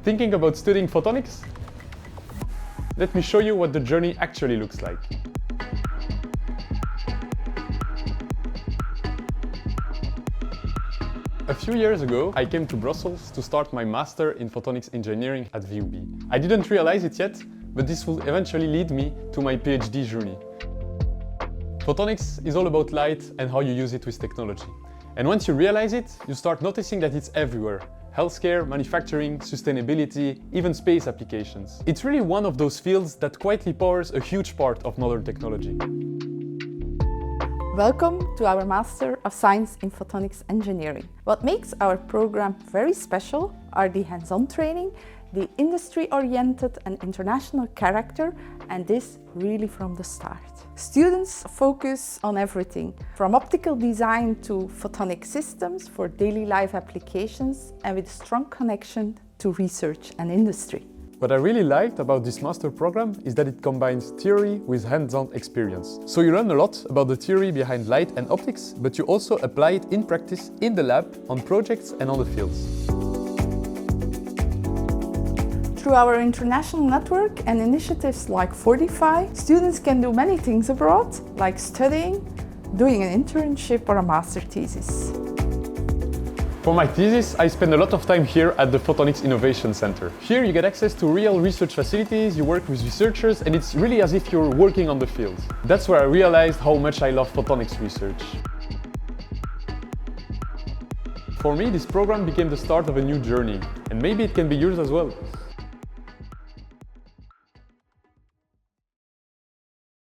Thinking about studying photonics? Let me show you what the journey actually looks like. A few years ago, I came to Brussels to start my master in Photonics Engineering at VUB. I didn't realize it yet, but this will eventually lead me to my PhD journey. Photonics is all about light and how you use it with technology. And once you realize it, you start noticing that it's everywhere. Healthcare, manufacturing, sustainability, even space applications. It's really one of those fields that quietly powers a huge part of modern technology. Welcome to our Master of Science in Photonics Engineering. What makes our program very special are the hands-on training, the industry-oriented and international character, and this really from the start. Students focus on everything, from optical design to photonic systems for daily life applications, and with a strong connection to research and industry. What I really liked about this master program is that it combines theory with hands-on experience. So you learn a lot about the theory behind light and optics, but you also apply it in practice in the lab, on projects and on the fields. Through our international network and initiatives like Phortify, students can do many things abroad, like studying, doing an internship or a master thesis. For my thesis, I spend a lot of time here at the Photonics Innovation Center. Here you get access to real research facilities, you work with researchers, and it's really as if you're working on the field. That's where I realized how much I love photonics research. For me, this program became the start of a new journey, and maybe it can be yours as well.